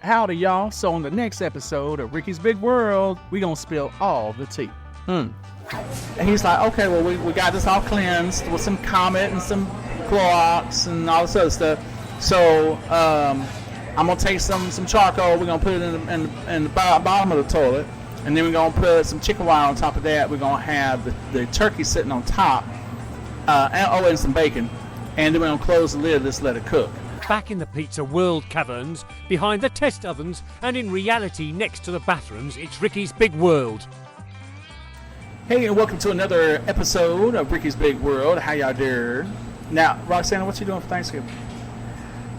Howdy, y'all. So on the next episode of Ricky's Big World, we gonna spill all the tea. And he's like, okay, well, we got this all cleansed with some Comet and some Clorox and all this other stuff. So I'm going to take some charcoal. We're going to put it in the bottom of the toilet. And then we're going to put some chicken wire on top of that. We're going to have the turkey sitting on top. And some bacon. And then we're going to close the lid, just let it cook. Back in the pizza world caverns, behind the test ovens, and in reality next to the bathrooms, it's Ricky's Big World. Hey, and welcome to another episode of Ricky's Big World. How y'all doing? Now, Roxana, what you doing for Thanksgiving?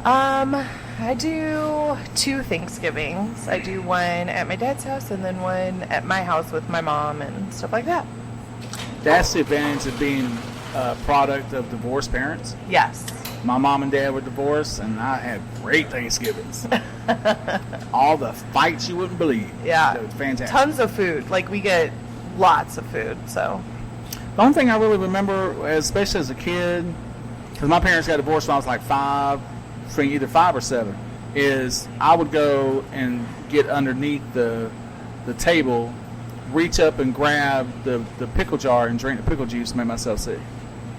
I do 2 Thanksgivings. I do one at my dad's house and then one at my house with my mom and stuff like that. That's the advantage of being a product of divorced parents. Yes. My mom and dad were divorced, and I had great Thanksgivings. All the fights you wouldn't believe. Yeah. It was fantastic. Tons of food. Like, we get lots of food, so. The only thing I really remember, especially as a kid, because my parents got divorced when I was like 5, either 5 or 7, is I would go and get underneath the table, reach up and grab the pickle jar and drink the pickle juice and make myself sick.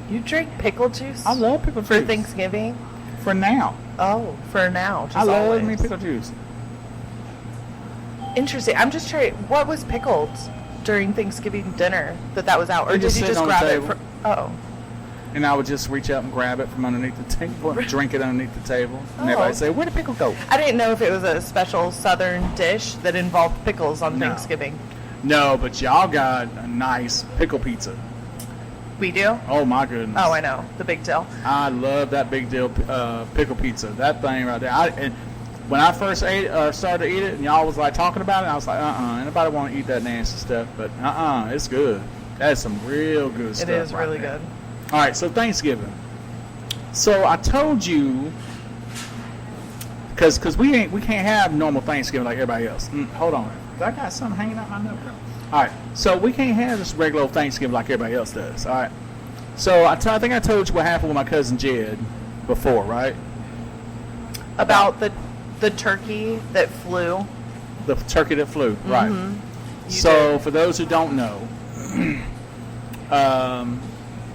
You drink pickle juice? I love pickle for juice. Thanksgiving? For now. Oh, for now. Just I love always. me pickle juice. Interesting. I'm just trying. What was pickled during Thanksgiving dinner that was out? Or did you just grab it? Oh. And I would just reach up and grab it from underneath the table, drink it underneath the table. And everybody say, where'd the pickle go? I didn't know if it was a special southern dish that involved pickles on Thanksgiving. No, but y'all got a nice pickle pizza. We do? Oh, my goodness. Oh, I know. The big deal. I love that big deal pickle pizza. That thing right there. And when I first started to eat it, and y'all was like talking about it, I was like, anybody want to eat that nasty stuff? But it's good. That is some real good stuff. It is really good. All right, so Thanksgiving. So I told you, because we can't have normal Thanksgiving like everybody else. Hold on, I got something hanging out my nose. All right, so we can't have this regular Thanksgiving like everybody else does. All right, so I think I told you what happened with my cousin Jed before, right? About the turkey that flew. The turkey that flew, right? Mm-hmm. So for those who don't know,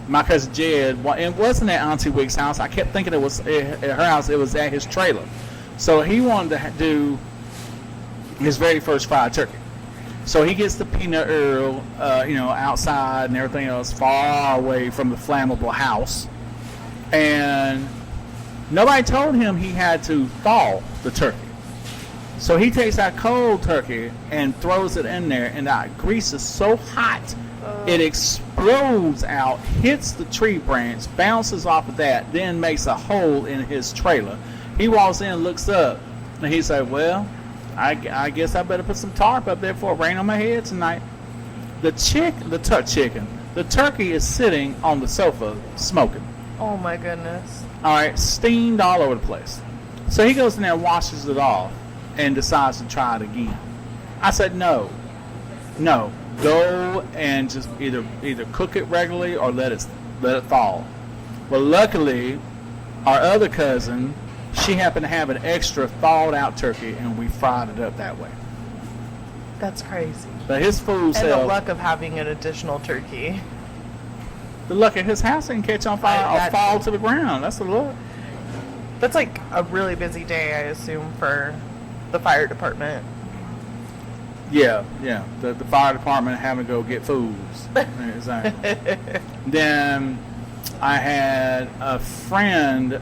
my cousin Jed, it wasn't at Auntie Wick's house. I kept thinking it was at her house. It was at his trailer. So he wanted to do his very first fried turkey. So he gets the peanut oil, outside and everything else, far away from the flammable house. And nobody told him he had to thaw the turkey. So he takes that cold turkey and throws it in there, and that grease is so hot, it explodes out, hits the tree branch, bounces off of that, then makes a hole in his trailer. He walks in, looks up, and he said, well, I guess I better put some tarp up there before it rain on my head tonight. The turkey is sitting on the sofa smoking. Oh my goodness. All right, steamed all over the place. So he goes in there and washes it off and decides to try it again. I said, no, go and just either cook it regularly or let it thaw. Well, luckily, our other cousin, she happened to have an extra thawed out turkey, and we fried it up that way. That's crazy. But his food and the luck of having an additional turkey. The luck at his house didn't catch on fire or fall to the ground. That's the luck. That's like a really busy day, I assume, for the fire department. Yeah. The fire department having to go get foods. Exactly. Then I had a friend.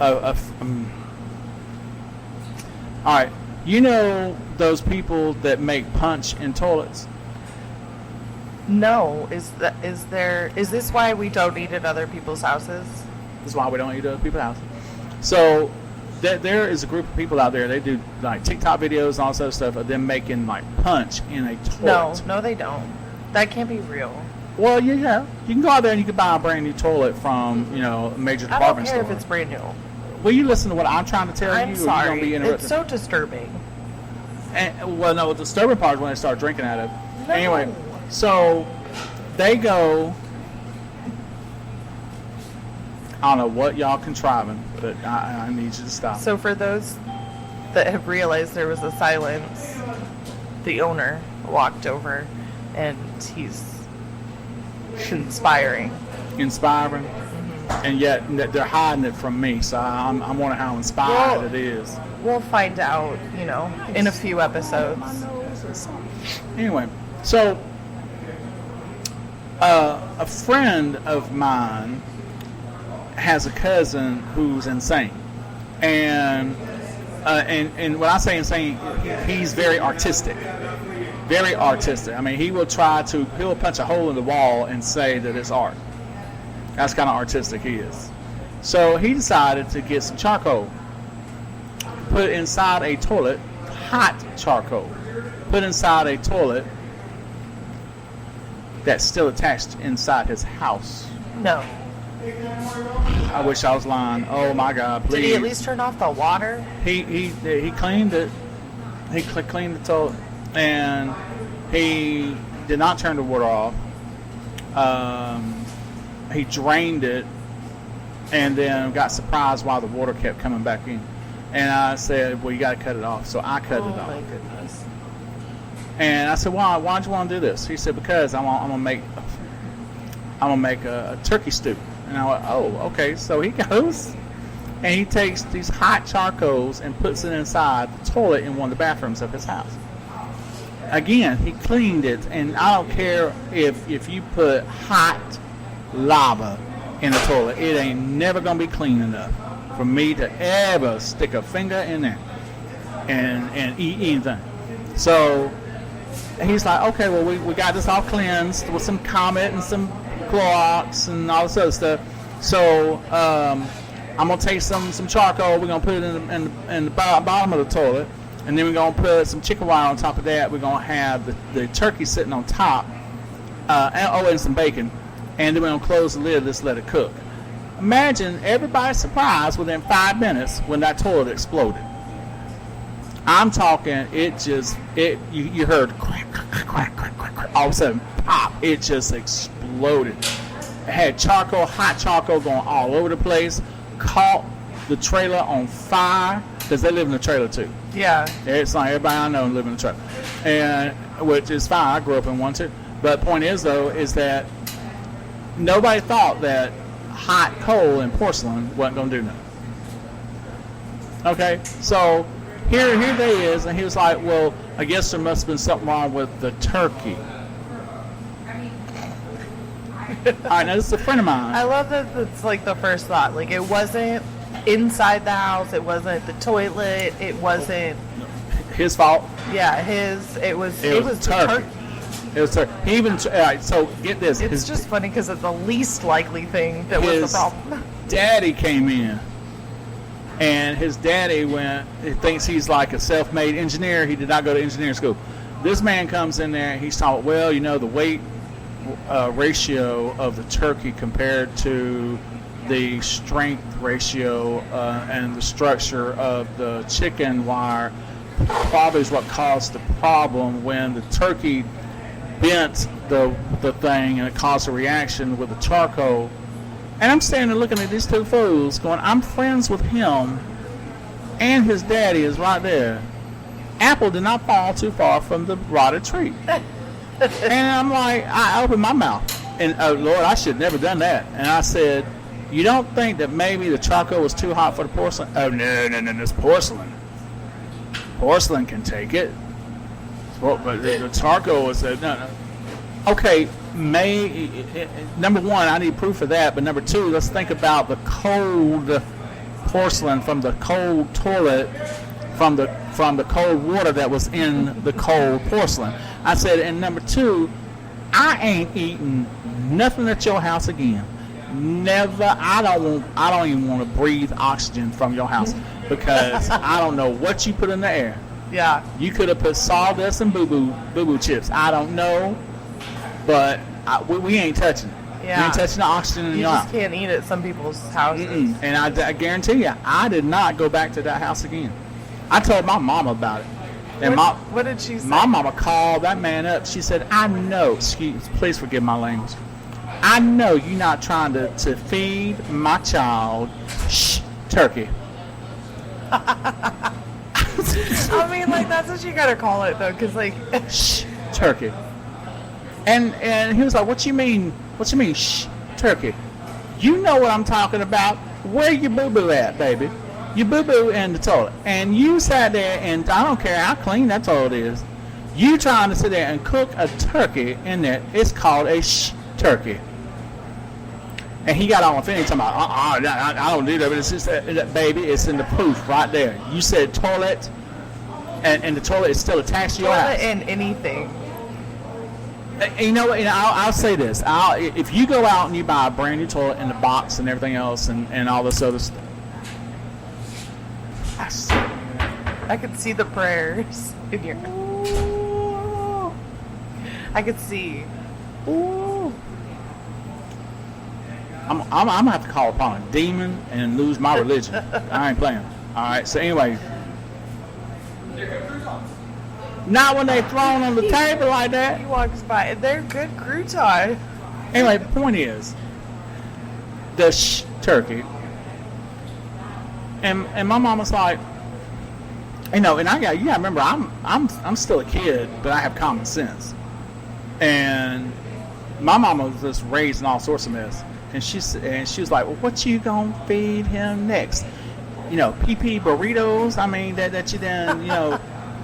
All right, you know those people that make punch in toilets? No. Is this why we don't eat at other people's houses? This is why we don't eat at other people's houses. So there is a group of people out there. They do like TikTok videos and all this other stuff of them making like punch in a toilet. No, they don't. That can't be real. Well, yeah. You can go out there and you can buy a brand new toilet from a major department store. I don't care if it's brand new. Will you listen to what I'm trying to tell you? I'm sorry. Or you gonna be interrupted? It's so disturbing. And, well, no, the disturbing part is when they start drinking out of it. No. Anyway, so they go. I don't know what y'all contriving, but I need you to stop. So for those that had realized there was a silence, the owner walked over, and he's inspiring. And yet they're hiding it from me, so I'm wondering how inspired it is. We'll find out, in a few episodes. Anyway, so a friend of mine has a cousin who's insane, and when I say insane, he's very artistic. Very artistic. I mean, he'll punch a hole in the wall and say that it's art. That's kind of artistic he is. So he decided to get some charcoal, put inside a toilet, hot charcoal, put inside a toilet that's still attached inside his house. No. I wish I was lying. Oh my God, please. Did he at least turn off the water? He cleaned it. He cleaned the toilet, and he did not turn the water off. He drained it, and then got surprised why the water kept coming back in. And I said, well, you got to cut it off. So I cut it off. Oh, my goodness. And I said, why'd you want to do this? He said, because I'm gonna make a turkey stew. And I went, oh, okay. So he goes, and he takes these hot charcoals and puts it inside the toilet in one of the bathrooms of his house. Again, he cleaned it, and I don't care if you put hot lava in the toilet, it ain't never gonna be clean enough for me to ever stick a finger in there and eat anything. So he's like, okay, well, we got this all cleansed with some Comet and some Clorox and all this other stuff. So I'm gonna take some charcoal. We're gonna put it in the bottom of the toilet, and then we're gonna put some chicken wire on top of that. We're gonna have the turkey sitting on top, and some bacon. And then we're going to close the lid, just let it cook. Imagine everybody's surprised within 5 minutes when that toilet exploded. I'm talking, you heard crack, crack, crack, crack, crack, crack. All of a sudden, pop, it just exploded. It had hot charcoal going all over the place, caught the trailer on fire, because they live in a trailer too. Yeah. It's like everybody I know live in a trailer. And, which is fine, I grew up in one too. But the point is, though, is that nobody thought that hot coal and porcelain wasn't going to do nothing. Okay, so here they is, and he was like, well, I guess there must have been something wrong with the turkey. All right, now this is a friend of mine. I love that it's like the first thought. Like, it wasn't inside the house, it wasn't the toilet, it wasn't his fault. Yeah, it was the turkey. It was turkey. He even all right. So get this. It's just funny because it's the least likely thing that was the problem. Daddy came in, and his daddy thinks he's like a self-made engineer. He did not go to engineering school. This man comes in there, and he's talking, well, the weight ratio of the turkey compared to the strength ratio and the structure of the chicken wire probably is what caused the problem when the turkey bent the thing, and it caused a reaction with the charcoal. And I'm standing there looking at these two fools going, I'm friends with him, and his daddy is right there. Apple did not fall too far from the rotted tree. And I'm like, I opened my mouth, and oh Lord, I should have never done that. And I said, you don't think that maybe the charcoal was too hot for the porcelain? Oh no, it's porcelain. Porcelain can take it. But the charcoal was no. Okay, number one, I need proof of that. But number two, let's think about the cold porcelain from the cold toilet, from the cold water that was in the cold porcelain. I said, and number two, I ain't eating nothing at your house again. Never. I don't even want to breathe oxygen from your house because I don't know what you put in the air. Yeah. You could have put sawdust and boo-boo chips. I don't know, but we ain't touching it. Yeah. We ain't touching the oxygen in you your house. You just can't eat at some people's houses. Mm-mm. And I guarantee you, I did not go back to that house again. I told my mama about it. And what did she say? My mama called that man up. She said, I know, please forgive my language. I know you're not trying to feed my child turkey. mean, like, that's what you gotta call it, though, because, like... Shh, turkey. And he was like, what you mean, shh, turkey? You know what I'm talking about. Where your boo-boo at, baby? Your boo-boo in the toilet. And you sat there, and I don't care how clean that toilet is, you trying to sit there and cook a turkey in there. It's called a shh turkey. And he got all offended, talking about, I don't do that, but it's just, baby, it's in the proof right there. You said toilet, and the toilet is still attached to your house. Toilet and anything. You know what? I'll say this. If you go out and you buy a brand new toilet in the box and everything else and all this other stuff, I could see the prayers in your... I could see. Ooh. I'm gonna have to call upon a demon and lose my religion. I ain't playing. All right. So anyway, not when they thrown on the table like that. He walks by. They're good crouton. Anyway, the point is, the turkey, and my mom was like, and you gotta remember, I'm still a kid, but I have common sense, and my mama was just raised in all sorts of mess, and she was like, well, what you gonna feed him next? PP burritos. I mean that you then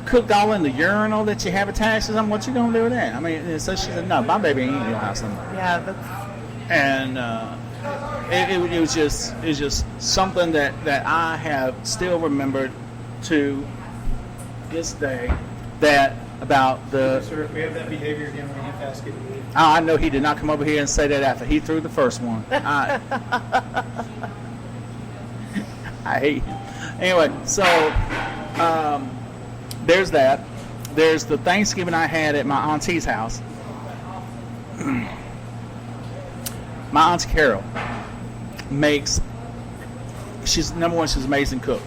cooked all in the urinal that you have attached to something. What you gonna do with that? I mean, so she said, no, my baby ain't gonna have something. Yeah, that's... And it was just something that I have still remembered to this day. That about the. Sir, if we have that behavior again, we have to ask you to leave. I know he did not come over here and say that after he threw the first one. I hate him. Anyway, so. There's that. There's the Thanksgiving I had at my auntie's house. My Aunt Carol she's number one, she's an amazing cook.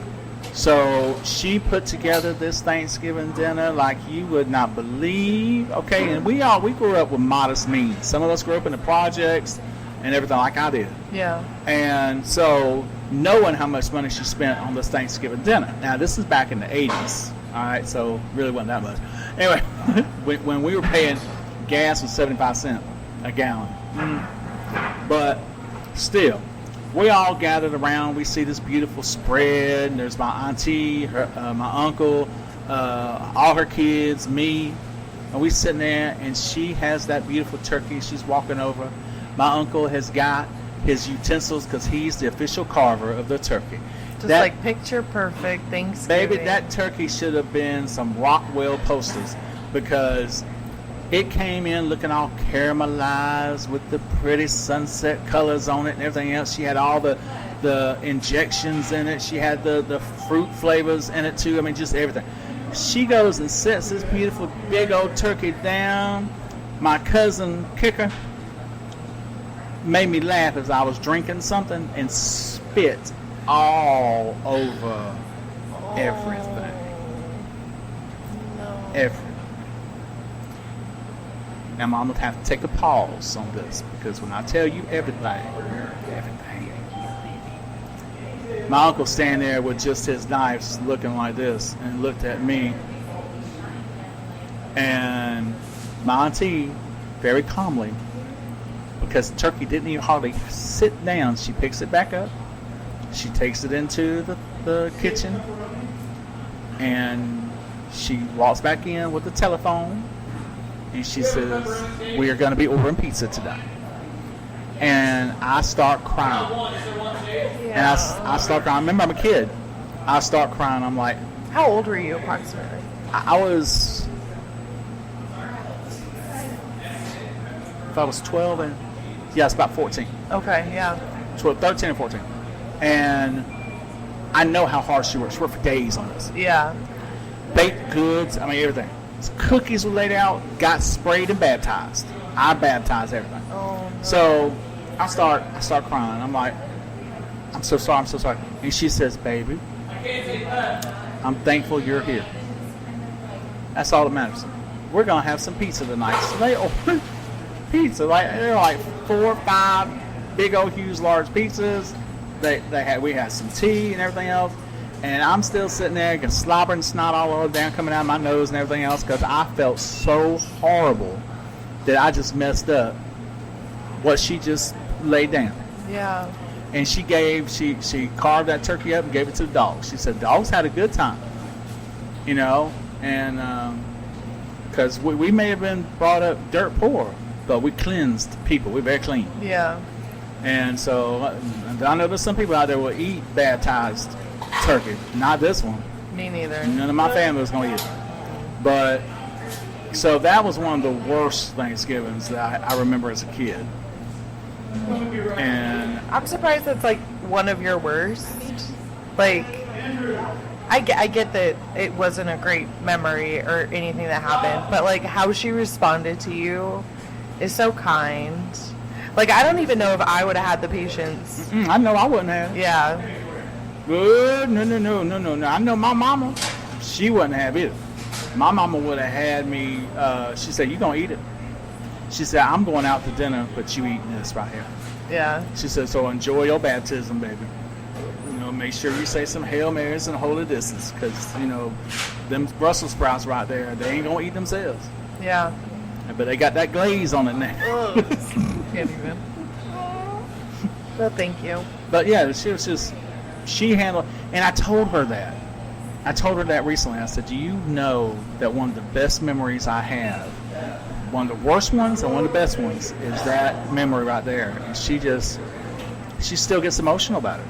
So she put together this Thanksgiving dinner like you would not believe. Okay, and we grew up with modest means. Some of us grew up in the projects and everything like I did. Yeah. And so knowing how much money she spent on this Thanksgiving dinner. Now this is back in the 80s. All right, so really wasn't that much. Anyway, when we were paying, gas was 75 cents a gallon. But still, we all gathered around. We see this beautiful spread. And there's my auntie, my uncle, all her kids, me. And we sitting there, and she has that beautiful turkey. She's walking over. My uncle has got his utensils because he's the official carver of the turkey. Just like picture perfect Thanksgiving. Baby, that turkey should have been some Rockwell posters because it came in looking all caramelized with the pretty sunset colors on it and everything else. She had all the injections in it. She had the fruit flavors in it too. I mean, just everything. She goes and sets this beautiful big old turkey down. My cousin Kicker made me laugh as I was drinking something and spit all over everything. No. Everything. Now, Mom would have to take a pause on this because when I tell you everything. My uncle standing there with just his knives looking like this and looked at me. And my auntie, very calmly, because the turkey didn't even hardly sit down, she picks it back up. She takes it into the kitchen, and she walks back in with the telephone, and she says, we are going to be ordering pizza today. And I start crying. And I start crying. I remember I'm a kid. I start crying. I'm like... How old were you approximately? I was... If I was 12 and... Yeah, it's about 14. Okay, yeah. 12, 13 and 14. And I know how hard she worked. She worked for days on this. Yeah. Baked goods, I mean everything. Cookies were laid out, got sprayed and baptized. I baptized everything. Oh, no. So I start crying. I'm like, I'm so sorry. And she says, baby, I'm thankful you're here. That's all that matters. We're gonna have some pizza tonight. So they opened pizza. They're like 4 or 5 big old huge large pizzas. We had some tea and everything else. And I'm still sitting there, slobbering snot all over down, coming out of my nose and everything else, because I felt so horrible that I just messed up what she just laid down. Yeah. And she carved that turkey up and gave it to the dogs. She said dogs had a good time, you know, and because we may have been brought up dirt poor, but we cleansed people. We're very clean. Yeah. And so I know there's some people out there will eat baptized turkey. Not this one. Me neither. None of my family was going to eat it. But so that was one of the worst Thanksgivings that I remember as a kid. And I'm surprised that's like one of your worst. Like, I get that it wasn't a great memory or anything that happened, but like how she responded to you is so kind. Like, I don't even know if I would have had the patience. I know I wouldn't have. Yeah. Good. No. I know my mama, she wouldn't have either. My mama would have had me, she said, you gonna eat it? She said, I'm going out to dinner, but you eating this right here. Yeah. She said, so enjoy your baptism, baby. You know, make sure you say some Hail Marys and hold a distance, because, you know, them Brussels sprouts right there, they ain't going to eat themselves. Yeah. But they got that glaze on it now. Can't even. Well, thank you. But yeah, she handled, and I told her that. I told her that recently. I said, do you know that one of the best memories I have, one of the worst ones and one of the best ones, is that memory right there? And she still gets emotional about it.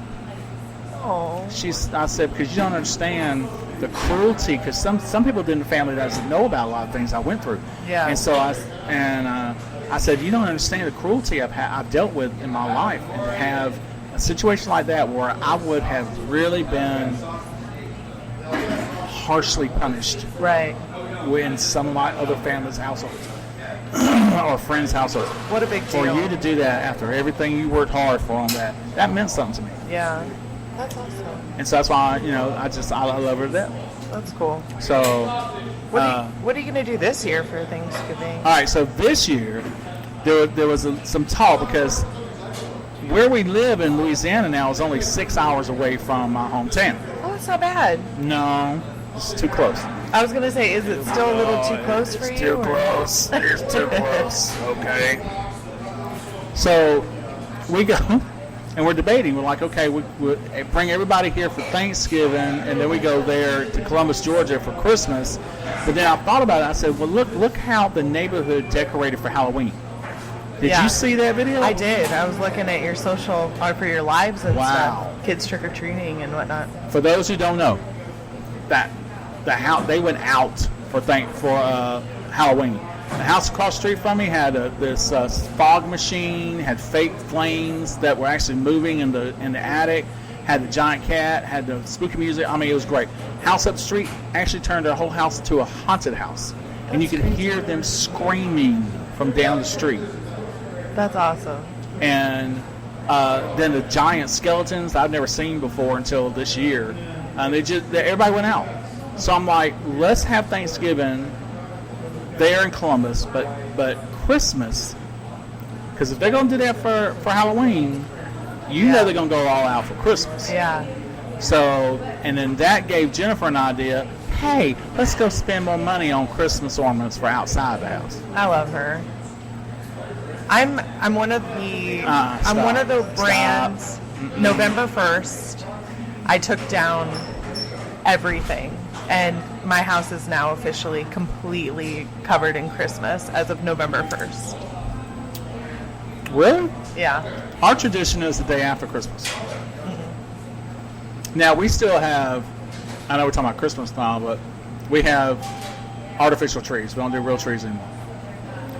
Oh. I said, because you don't understand the cruelty, because some people in the family doesn't know about a lot of things I went through. Yeah. And so I said, you don't understand the cruelty I've dealt with in my life, and to have a situation like that where I would have really been harshly punished. Right. In some of my other family's households or friends' households. What a big deal. For you to do that after everything you worked hard for on that meant something to me. Yeah. That's awesome. And so that's why, you know, I love her to death. That's cool. So, What are you going to do this year for Thanksgiving? all right, so this year, there was some talk, because where we live in Louisiana now is only 6 hours away from my hometown. Oh, it's not bad. No, it's too close. I was going to say, is it still a little too close for you? It's too close. It's too close. Okay. So we go, and we're debating. We're like, okay, we bring everybody here for Thanksgiving, and then we go there to Columbus, Georgia for Christmas. But then I thought about it. I said, well, look how the neighborhood decorated for Halloween. Did you see that video? I did. I was looking at your social, or for your lives and Wow. stuff. Kids trick-or-treating and whatnot. For those who don't know, that they went out for Halloween. The house across the street from me had this fog machine, had fake flames that were actually moving in the attic, had the giant cat, had the spooky music. I mean, it was great. House up the street actually turned their whole house into a haunted house. And you could hear them screaming from down the street. That's awesome. And then the giant skeletons I've never seen before until this year. Everybody went out. So I'm like, let's have Thanksgiving there in Columbus, but Christmas, because if they're going to do that for Halloween, you know they're going to go all out for Christmas. Yeah. So, and then that gave Jennifer an idea. Hey, let's go spend more money on Christmas ornaments for outside the house. I love her. I'm one of the brands. November 1st, I took down everything, and my house is now officially completely covered in Christmas as of November 1st. Really? Yeah. Our tradition is the day after Christmas. Mm-hmm. Now, we still have, I know we're talking about Christmas now, but we have artificial trees. We don't do real trees anymore.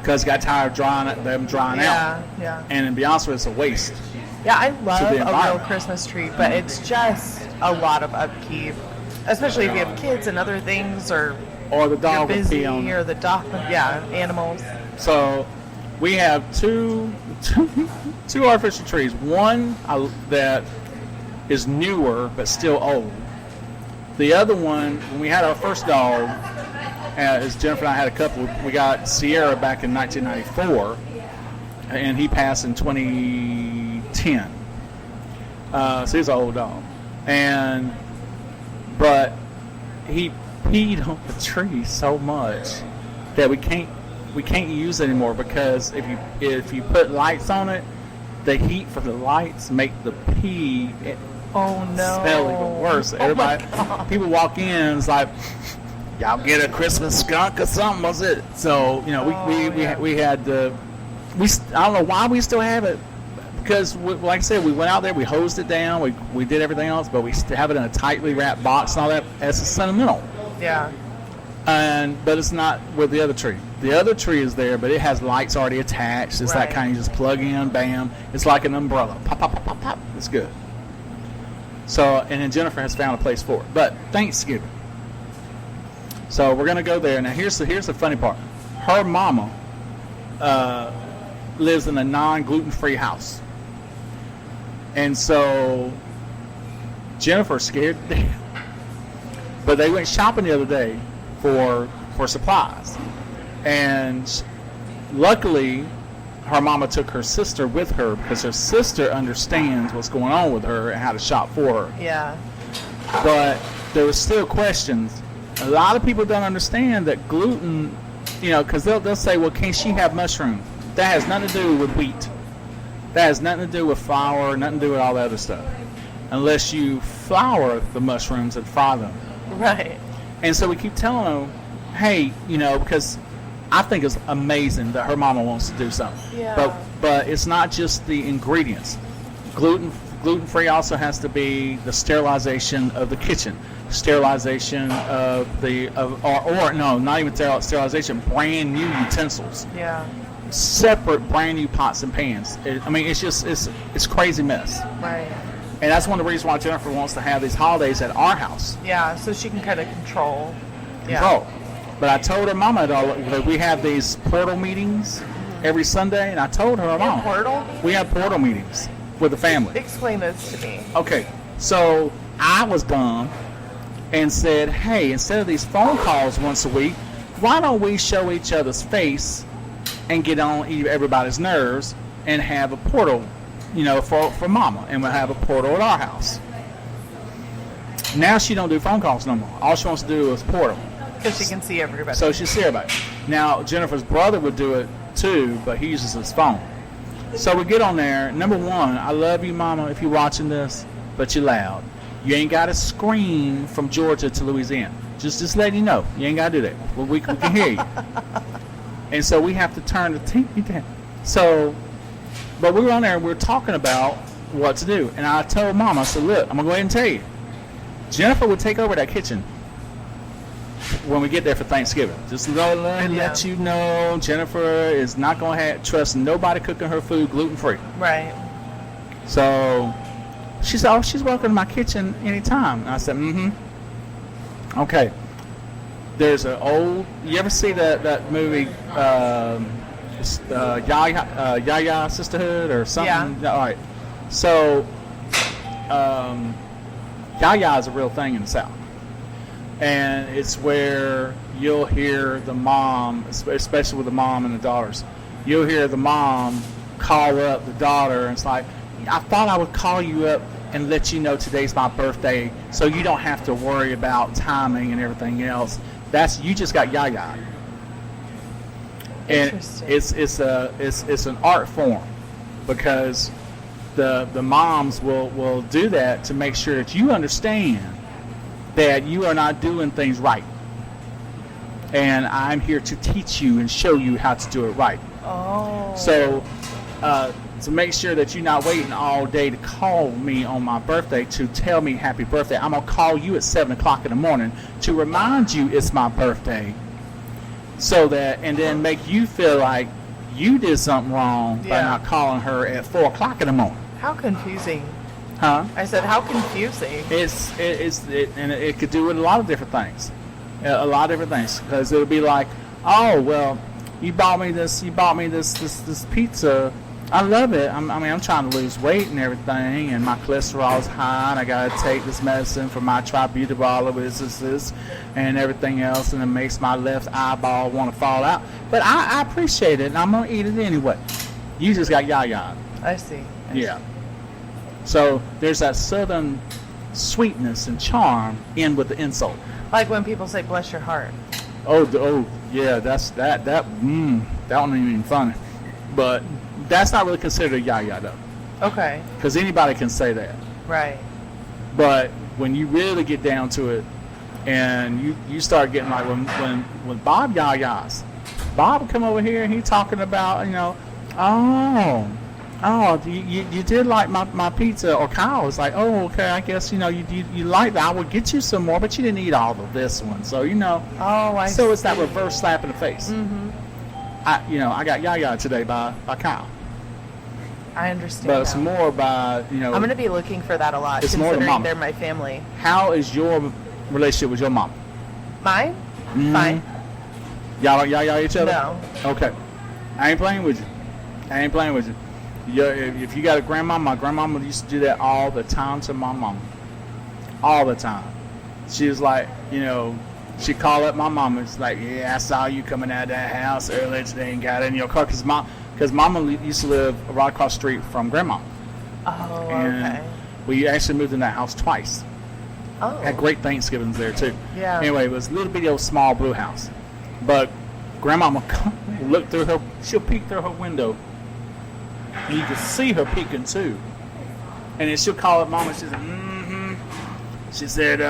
Because got tired of them drying out. Yeah. And to be honest with you, it's a waste. Yeah, I love the a real environment. Christmas tree, but it's just a lot of upkeep, especially if you have kids and other things, or Or the you're dog will busy, pee on or the dog, animals. So we have two artificial trees. One that is newer but still old. The other one, when we had our first dog, as Jennifer and I had a couple, we got Sierra back in 1994, and he passed in 2010. So he's an old dog. And but he peed on the tree so much that we can't use it anymore, because if you put lights on it, the heat for the lights make the pee Oh no! smell even worse. Everybody, people walk in, it's like, y'all get a Christmas skunk or something, was it? So we had the I don't know why we still have it, because like I said, we went out there, we hosed it down, we did everything else, but we still have it in a tightly wrapped box and all that. As a sentimental. Yeah. But it's not with the other tree. The other tree is there, but it has lights already attached. It's that kind you just plug in, bam. It's like an umbrella. Pop, pop, pop, pop, pop. It's good. So, and then Jennifer has found a place for it. But Thanksgiving. So we're gonna go there. Now here's the funny part. Her mama lives in a non-gluten-free house, and so Jennifer's scared to death. But they went shopping the other day for supplies, and luckily her mama took her sister with her, because her sister understands what's going on with her and how to shop for her. Yeah. But there were still questions. A lot of people don't understand that gluten, because they'll say, well, can she have mushrooms? That has nothing to do with wheat. That has nothing to do with flour, nothing to do with all that other stuff, unless you flour the mushrooms and fry them. Right. And so we keep telling them, hey, because I think it's amazing that her mama wants to do something. Yeah. But it's not just the ingredients. Gluten-free also has to be the sterilization of the kitchen, sterilization of not even sterilization, brand new utensils. Yeah. Separate brand new pots and pans. It's crazy mess. Right. And that's one of the reasons why Jennifer wants to have these holidays at our house. Yeah, so she can kind of control. Control. But I told her mama that we have these portal meetings every Sunday, and I told her mama. Portal? We have portal meetings with the family. Explain this to me. Okay, so I was dumb and said, hey, instead of these phone calls once a week, why don't we show each other's face and get on everybody's nerves and have a portal, for mama, and we'll have a portal at our house. Now she don't do phone calls no more. All she wants to do is portal. Because she can see everybody. So she see everybody. Now Jennifer's brother would do it too, but he uses his phone. So we get on there. Number one, I love you, mama, if you're watching this, but you're loud. You ain't got to scream from Georgia to Louisiana. Just letting you know. You ain't got to do that. Well, we can hear you. And so we have to turn the TV down. So, but we were on there and we were talking about what to do. And I told Mama, I said, look, I'm going to go ahead and tell you. Jennifer would take over that kitchen when we get there for Thanksgiving. Just let you know, Jennifer is not going to trust nobody cooking her food gluten-free. Right. So she said, oh, she's welcome to my kitchen anytime. And I said, okay. There's an old, you ever see that movie, Yaya Sisterhood or something? Yeah. All right. So, Yaya is a real thing in the South. And it's where you'll hear the mom, especially with the mom and the daughters, you'll hear the mom call up the daughter, and it's like, I thought I would call you up and let you know today's my birthday so you don't have to worry about timing and everything else. You just got Yaya. And it's an art form, because the moms will do that to make sure that you understand that you are not doing things right. And I'm here to teach you and show you how to do it right. Oh. So to make sure that you're not waiting all day to call me on my birthday to tell me happy birthday, I'm going to call you at 7 o'clock in the morning to remind you it's my birthday, and then make you feel like you did something wrong by not calling her at 4 o'clock in the morning. How confusing. Huh? I said, how confusing. And it could do with a lot of different things. Because it'll be like, oh, well, you bought me this pizza. I love it. I'm trying to lose weight and everything, and my cholesterol is high, and I gotta take this medicine for my tributyl, this, and everything else, and it makes my left eyeball want to fall out. But I appreciate it, and I'm gonna eat it anyway. You just got Yaya. I see. Yeah. So there's that southern sweetness and charm in with the insult. Like when people say "bless your heart." Oh, yeah, that one ain't even funny. But that's not really considered a yah-yah, though. Okay. Because anybody can say that. Right. But when you really get down to it, and you start getting like when Bob yah-yahs, Bob would come over here and he talking about, you did like my pizza, or Kyle was like, oh, okay, I guess, you like that. I would get you some more, but you didn't eat all of this one. So, Oh, I so see. it's that reverse slap in the face. Mm-hmm. I got yah-yah today by Kyle. I understand. But it's now. more by, I'm going to be looking for that a lot, It's more the considering mama. they're my family. How is your relationship with your mom? Mine? Mhm. Fine. Y'all don't yah-yah each other? No. Okay. I ain't playing with you. If you got a grandma, my grandmama used to do that all the time to my mom. All the time. She was like, she'd call up my mama. It's like, yeah, I saw you coming out of that house earlier today and got in your car. Because mama used to live right across the street from grandma. Oh, And okay. we actually moved in that house twice. Oh. Had great Thanksgivings there, too. Yeah. Anyway, it was a little bitty old small blue house. But grandmama look through she'll peek through her window. And you can see her peeking, too. And then she'll call up mama. She said, She said,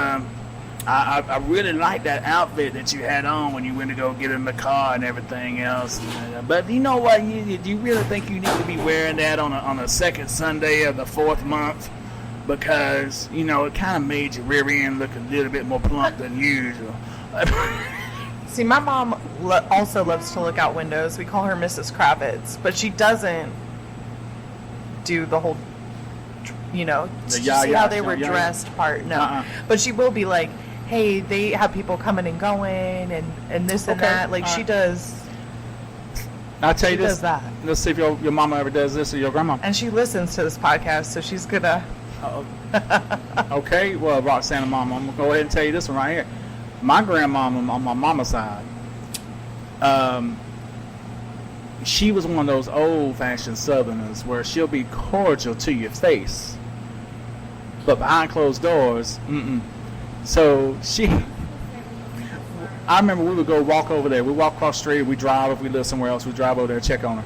I really like that outfit that you had on when you went to go get in the car and everything else. But you know what? Do you really think you need to be wearing that on a second Sunday of the 4th month? Because, it kind of made your rear end look a little bit more plump than usual. See, my mom also loves to look out windows. We call her Mrs. Kravitz, but she doesn't do the whole, see how they were dressed part. No, but she will be like, hey, they have people coming and going, and this and that. Like she does. I'll tell you She this. does that. Let's see if your mama ever does this or your grandma. And she listens to this podcast, so she's gonna. Okay, well, Roxanne and Mama, I'm going to go ahead and tell you this one right here. My grandmama on my mama's side, she was one of those old-fashioned Southerners where she'll be cordial to your face, but behind closed doors, So I remember we would go walk over there. We walk across the street, we drive, if we live somewhere else, we drive over there, check on her.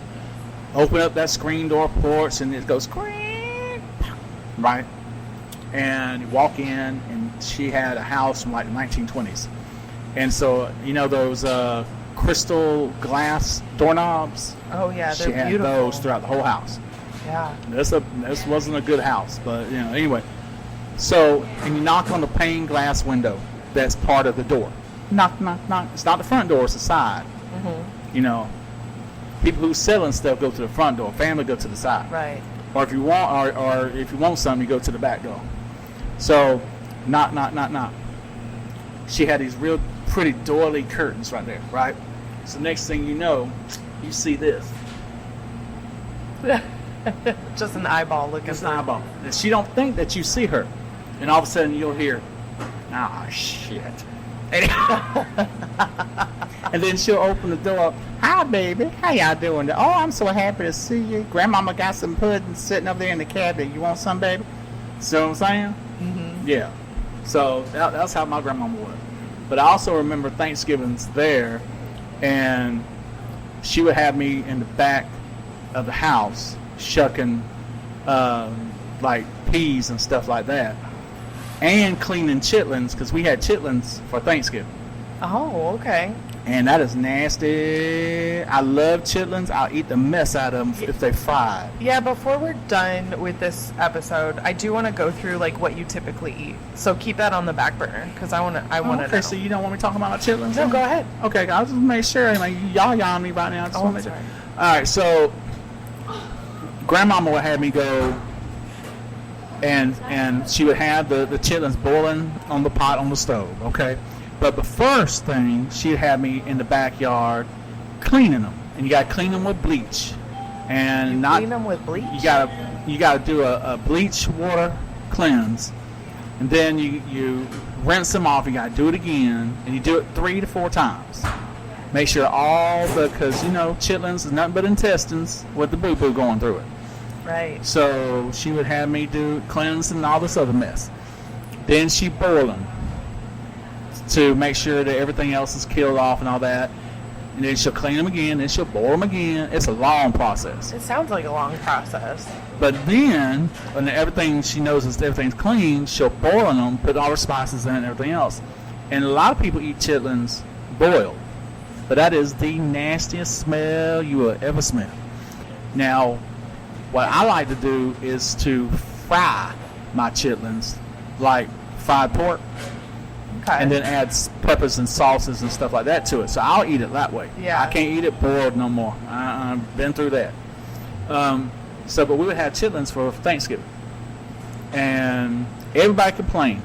Open up that screen door porch, and it goes, screen, right? And you walk in, and she had a house from like the 1920s. And so, those crystal glass doorknobs? Oh yeah, they're she had beautiful. those throughout the whole house. Yeah. This wasn't a good house, but, anyway. So, and you knock on the pane glass window that's part of the door. Knock, knock, knock. It's not the front door, it's the side. Mm-hmm. People who selling stuff go to the front door. Family go to the side. Right. Or if you want something, you go to the back door. So, knock, knock, knock, knock. She had these real pretty doily curtains right there, right? So next thing you know, you see this. Just an eyeball looking. Just an eyeball. And she don't think that you see her. And all of a sudden you'll hear, ah, shit. And then she'll open the door up. Hi, baby. How y'all doing? Oh, I'm so happy to see you. Grandmama got some pudding sitting up there in the cabinet. You want some, baby? See what I'm saying? Mm-hmm. Yeah. So that's how my grandmama was. But I also remember Thanksgivings there, and she would have me in the back of the house shucking like peas and stuff like that, and cleaning chitlins, because we had chitlins for Thanksgiving. Oh, okay. And that is nasty. I love chitlins. I'll eat the mess out of them if they fried. Yeah, before we're done with this episode, I do want to go through like what you typically eat. So keep that on the back burner because I want to know. Okay, so you don't want me talking about chitlins? No, go ahead. Okay, I'll just make sure. Like, y'all on me right now. I just want to make sure. sorry. All right, so grandmama would have me go, and she would have the chitlins boiling on the pot on the stove. Okay. But the first thing, she'd have me in the backyard cleaning them, and you got to clean them with bleach, and Clean them with bleach. You gotta do a bleach water cleanse, and then you rinse them off. You gotta do it again, and you do it 3 to 4 times. Make sure because chitlins is nothing but intestines with the boo boo going through it. Right. So she would have me do cleanse and all this other mess. Then she boiled them to make sure that everything else is killed off and all that. And then she'll clean them again, then she'll boil them again. It's a long process. It sounds like a long process. But then, when everything she knows is everything's clean, she'll boil them, put all her spices in it and everything else. And a lot of people eat chitlins boiled. But that is the nastiest smell you will ever smell. Now, what I like to do is to fry my chitlins like fried pork. Okay. And then add peppers and sauces and stuff like that to it. So I'll eat it that way. Yeah. I can't eat it boiled no more. I've been through that. But we would have chitlins for Thanksgiving. And everybody complained.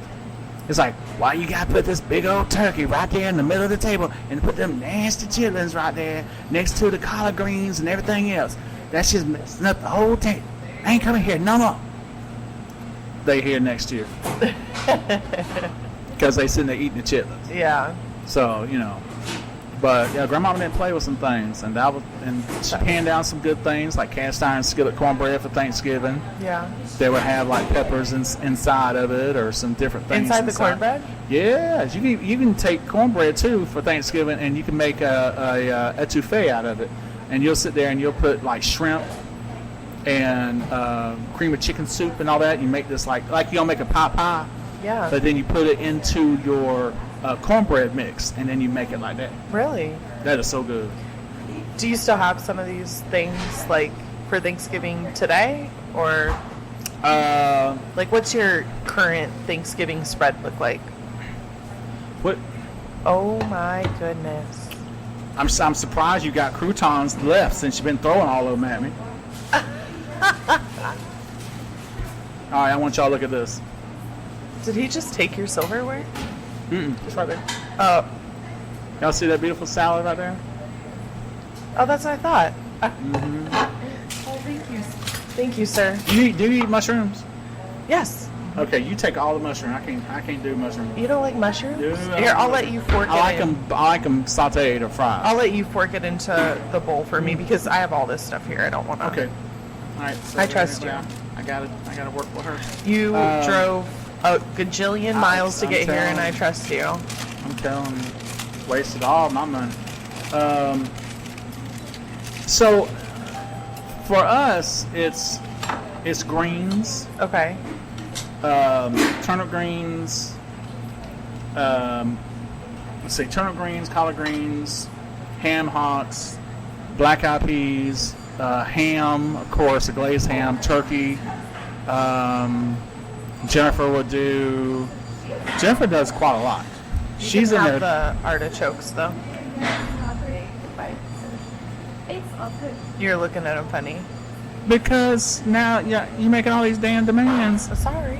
It's like, why you got to put this big old turkey right there in the middle of the table and put them nasty chitlins right there next to the collard greens and everything else? That's just messing up the whole table. I ain't coming here no more. They here next year. Because they sitting there eating the chitlins. Yeah. So, but yeah, Grandma didn't play with some things, and she panned down some good things like cast iron skillet cornbread for Thanksgiving. Yeah. They would have like peppers inside of it, or some different things Inside the cornbread? Yeah, you can take cornbread too for Thanksgiving, and you can make a etouffee out of it, and you'll sit there and you'll put like shrimp and cream of chicken soup and all that. You make this like you'll make a pot pie. Yeah. But then you put it into your cornbread mix, and then you make it like that. Really? That is so good. Do you still have some of these things like for Thanksgiving today, or like what's your current Thanksgiving spread look like? What? Oh my goodness! I'm surprised you got croutons left since you've been throwing all of them at me. All right, I want y'all to look at this. Did he just take your silverware? It's right there. Oh, Y'all see that beautiful salad right there? that's what I thought. Oh, thank you. Thank you, sir. Do you eat mushrooms? Yes. Okay, you take all the mushroom. I can't do mushrooms. You don't like mushrooms? Yeah, Here, I'll let you fork it I in. like them sautéed or fried. I'll let you fork it into the bowl for me because I have all this stuff here. I don't want to. Okay. All right. So I trust you. I gotta work with her. You drove a gajillion miles to get here, and I trust you. I'm telling you, wasted all my money. So for us, it's greens, Okay. turnip greens. Let's see, turnip greens, collard greens, ham hocks, black eyed peas, ham, of course, a glazed ham, turkey. Jennifer does quite a lot. She's you in can there. have the artichokes, though. You're looking at him funny. Because now, yeah, you're making all these damn demands. Sorry.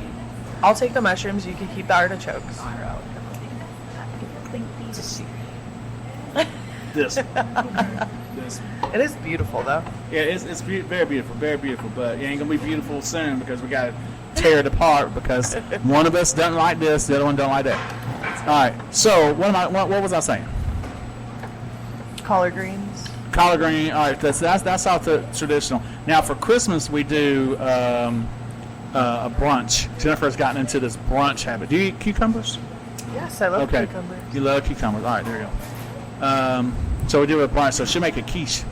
I'll take the mushrooms. You can keep the artichokes. This. It is beautiful, though. Yeah, it's very beautiful, very beautiful. But it ain't gonna be beautiful soon because we gotta tear it apart because one of us doesn't like this, the other one don't like that. All right. So what was I saying? Collard greens. Collard green. All right. That's all traditional. Now for Christmas we do a brunch. Jennifer's gotten into this brunch habit. Do you eat cucumbers? Yes, I love Okay. cucumbers. You love cucumbers. All right, there you go. So we do a brunch. So she'll make a quiche.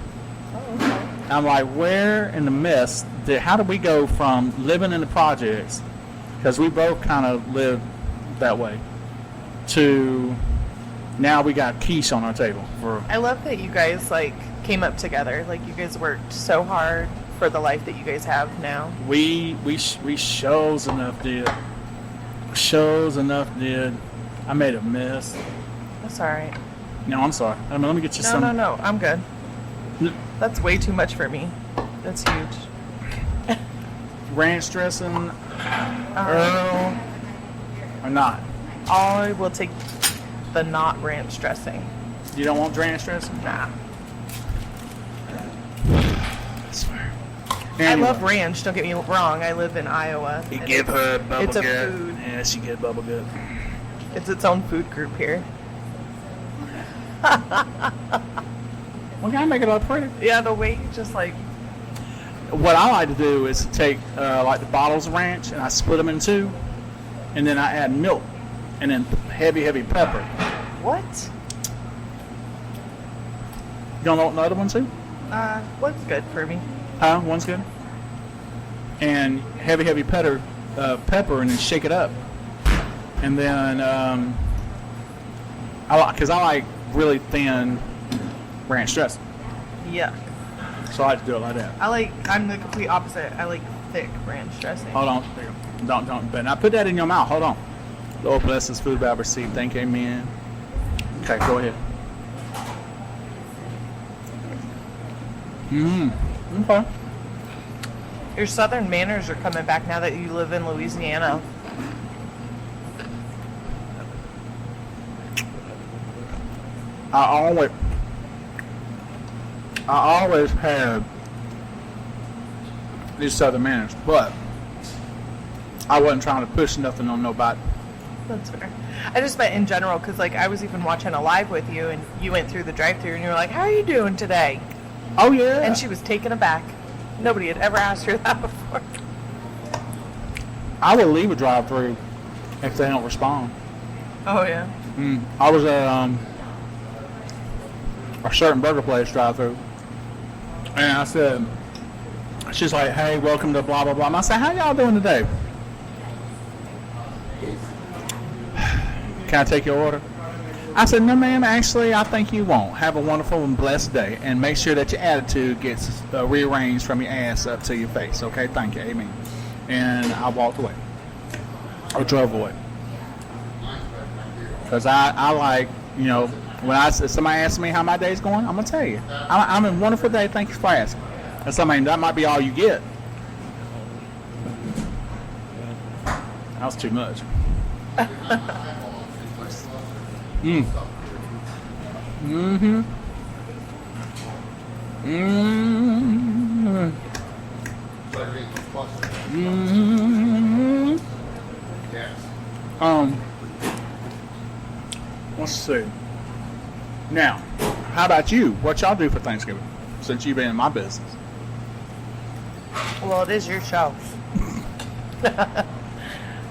Oh, okay. I'm like, where in the mess how did we go from living in the projects, because we both kind of live that way, to now we got quiche on our table for. I love that you guys came up together. Like you guys worked so hard for the life that you guys have now. We shows enough did. I made a mess. That's all right. No, I'm sorry. Let me get you some. No. I'm good. That's way too much for me. That's huge. Ranch dressing, Earl, or not? I will take the not ranch dressing. You don't want ranch dressing? Nah. That's fair. I love ranch. Don't get me wrong. I live in Iowa. You and give her bubble it's a gut. food. Yeah, she get bubble gut. It's its own food group here. We gotta make it all pretty. Yeah, the way you just What I like to do is take like the bottles of ranch and I split them in two, and then I add milk, and then heavy pepper. What? You don't want another one too? What's good for me? Huh? One's good. And heavy pepper, and then shake it up, and then I like really thin ranch dressing, Yuck. so I like to do it like that. I'm the complete opposite. I like thick ranch dressing. Hold on, there you go. Don't. But now put that in your mouth. Hold on. Lord bless this food I've received. Thank you, amen. Okay, go ahead. Okay. Your southern manners are coming back now that you live in Louisiana. I always had these southern manners, but I wasn't trying to push nothing on nobody. That's fair. I just meant in general because, like, I was even watching a live with you, and you went through the drive-thru, and you were like, "How are you doing today?" Oh yeah. And she was taken aback. Nobody had ever asked her that before. I would leave a drive-through if they don't respond. Oh yeah. I was at a certain burger place drive-through, and I said, she's like, "Hey, welcome to blah blah blah." And I said, "How y'all doing today? Can I take your order?" I said, "No, ma'am. Actually, I think you won't. Have a wonderful and blessed day, and make sure that your attitude gets rearranged from your ass up to your face. Okay? Thank you. Amen." And I walked away. Or drove away. Because I like, you know, when if somebody asks me how my day's going, I'm gonna tell you. I'm in a wonderful day. Thank you for asking. And somebody, that might be all you get. That was too much. Mm-hmm. Let's see. Now, how about you? What y'all do for Thanksgiving? Since you've been in my business. Well, it is your show. Like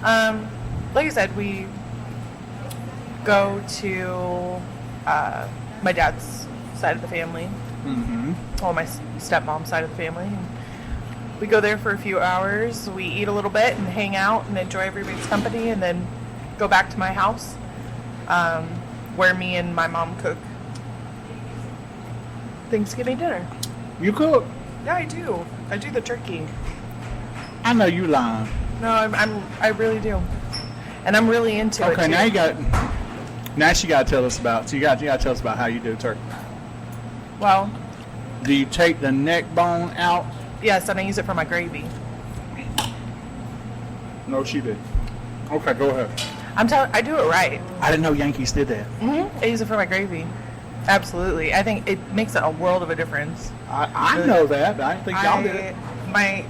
I said, we go to my dad's side of the family. Well, my stepmom's side of the family. We go there for a few hours. We eat a little bit and hang out and enjoy everybody's company, and then go back to my house, where me and my mom cook Thanksgiving dinner. You cook? Yeah, I do. I do the turkey. I know you lying. No, I really do, and I'm really into it. Okay, too. now she got to tell us about. So you got to tell us about how you do turkey. Well, Do you take the neck bone out? yes, and I use it for my gravy. No, she did. Okay, go ahead. I do it right. I didn't know Yankees did that. I use it for my gravy. Absolutely. I think it makes a world of a difference. I know that, but I didn't think y'all did it. My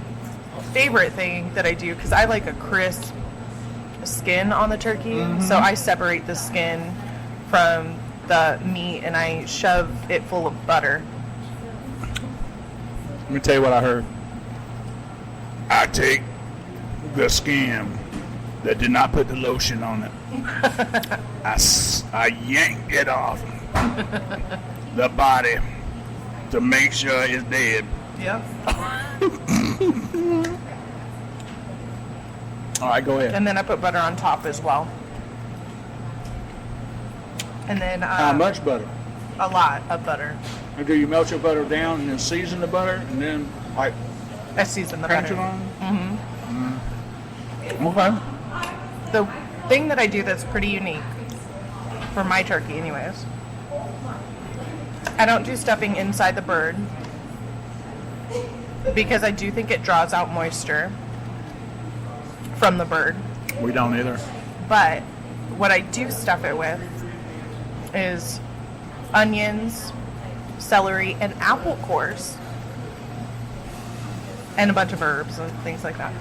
favorite thing that I do, because I like a crisp skin on the turkey, so I separate the skin from the meat and I shove it full of butter. Let me tell you what I heard. I take the skin that did not put the lotion on it. I yank it off the body to make sure it's dead. Yep. All right, go ahead. And then I put butter on top as well. And then How much butter? a lot of butter. Or do you melt your butter down and then season the butter and then like I season the crunch butter. it on? Okay. The thing that I do that's pretty unique for my turkey anyways, I don't do stuffing inside the bird because I do think it draws out moisture from the bird. We don't either. But what I do stuff it with is onions, celery, and apple cores, and a bunch of herbs and things like that.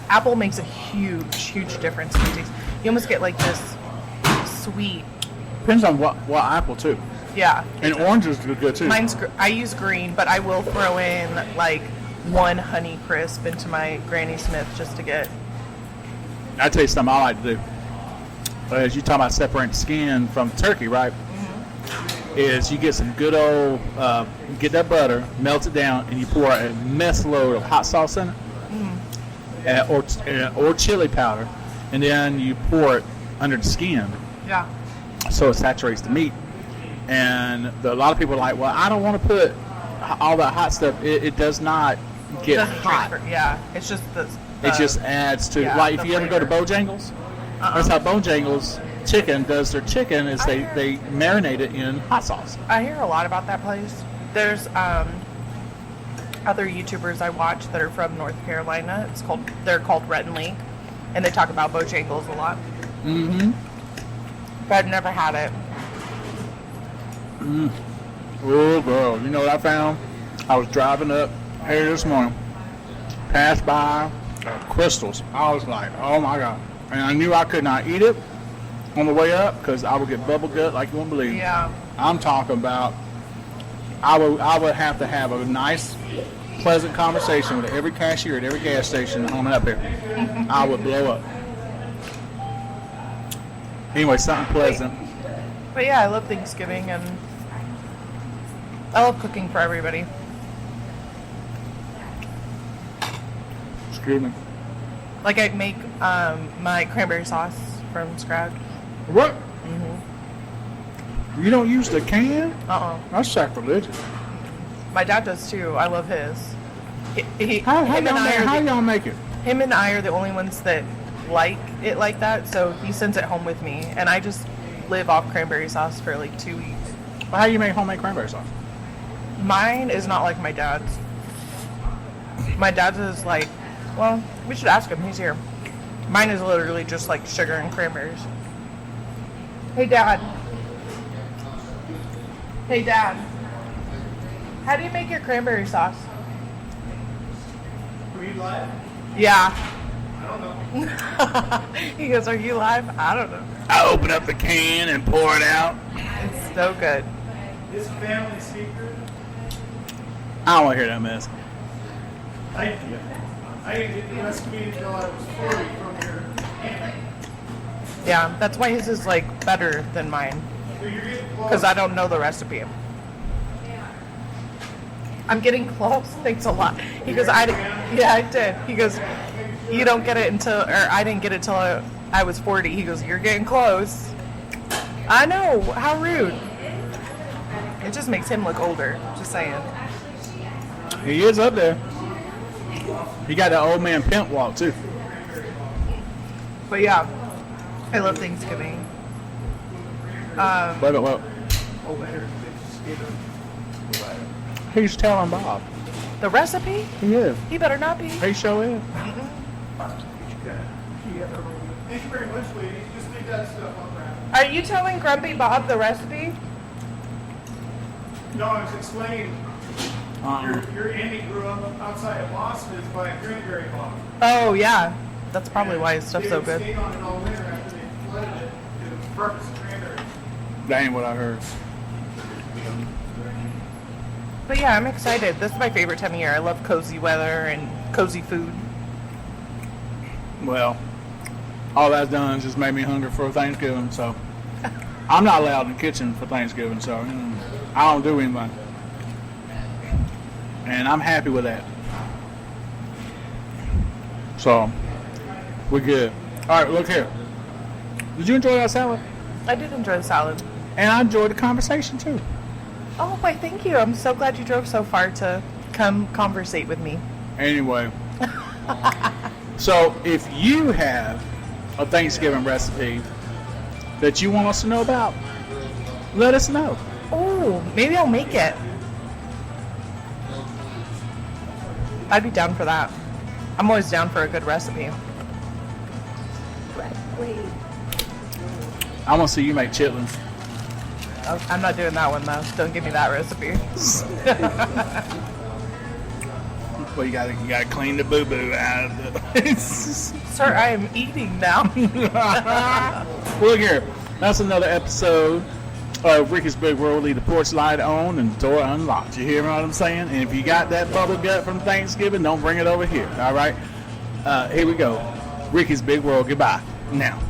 Apple makes a huge difference in the taste. You almost get like this sweet. Depends on what apple too. Yeah. And oranges are good too. I use green, but I will throw in like one Honey Crisp into my Granny Smith just to get I tell you something I like to do. As you talk about separating the skin from turkey, right? Is you get some good old, get that butter, melt it down, and you pour a mess load of hot sauce in it, or chili powder, and then you pour it under the skin, Yeah. so it saturates the meat. And a lot of people are like, well, I don't want to put all that hot stuff. It does not get Doesn't hot. transfer. Yeah. It's just the. It just adds to, yeah, like if the you ever go to flavor. Bojangles, that's how Bojangles chicken does their chicken, is they marinate it in hot sauce. I hear a lot about that place. There's other YouTubers I watch that are from North Carolina. They're called Rhett and Link, and they talk about Bojangles a lot. Mm-hmm. But I've never had it. Oh, girl, you know what I found? I was driving up here this morning, passed by Crystals. I was like, oh my God. And I knew I could not eat it on the way up because I would get bubble gut like you wouldn't believe. Yeah. I'm talking about, I would have to have a nice, pleasant conversation with every cashier at every gas station on up here. I would blow up. Anyway, something pleasant. But yeah, I love Thanksgiving, and I love cooking for everybody. Excuse me. Like I make my cranberry sauce from scratch. What? You don't use the can? That's sacrilegious. My dad does too. I love his. How y'all make it? Him and I are the only ones that like it like that, so he sends it home with me, and I just live off cranberry sauce for like 2 weeks. Well, how do you make homemade cranberry sauce? Mine is not like my dad's. My dad's is like, well, we should ask him. He's here. Mine is literally just like sugar and cranberries. Hey, Dad. Hey, Dad. How do you make your cranberry sauce? Are you live? Yeah. I don't know. He goes, are you live? I don't know. I open up the can and pour it out. It's so good. This family secret. I don't want to hear that mess. I didn't get the recipe until I was 40 from your aunt. Yeah, that's why his is like better than mine. So you're getting close. Because I don't know the recipe. I'm getting close. Thanks a lot. He goes, I did. He goes, you don't get it until, or I didn't get it till I was 40. He goes, you're getting close. I know. How rude. It just makes him look older. Just saying. He is up there. He got that old man pimp walk too. But yeah, I love Thanksgiving. Wait. He's telling Bob. The recipe? He is. He better not be. He sure is. Thank you very much, ladies. Just leave that stuff unwrapped. Are you telling Grumpy Bob the recipe? No, I was explaining. Your Andy grew up outside of Boston is by a cranberry bog. Oh, yeah. That's probably why his stuff's so good. They stayed on it all winter after they flooded it. It was purpose cranberries. That ain't what I heard. But yeah, I'm excited. This is my favorite time of year. I love cozy weather and cozy food. Well, all that's done is just made me hungry for Thanksgiving, so I'm not allowed in the kitchen for Thanksgiving, so I don't do anything. And I'm happy with that. So, we're good. All right, look here. Did you enjoy that salad? I did enjoy the salad. And I enjoyed the conversation, too. Oh, why, thank you. I'm so glad you drove so far to come conversate with me. Anyway. So, if you have a Thanksgiving recipe that you want us to know about, let us know. Oh, maybe I'll make it. I'd be down for that. I'm always down for a good recipe. I want to see you make chitlins. Oh, I'm not doing that one, though. Don't give me that recipe. Well, you gotta clean the boo-boo out of the... Sir, I am eating now. Look here. That's another episode of Ricky's Big World. Leave the porch light on and the door unlocked. You hear what I'm saying? And if you got that bubble gut from Thanksgiving, don't bring it over here. All right? Here we go. Ricky's Big World. Goodbye. Now.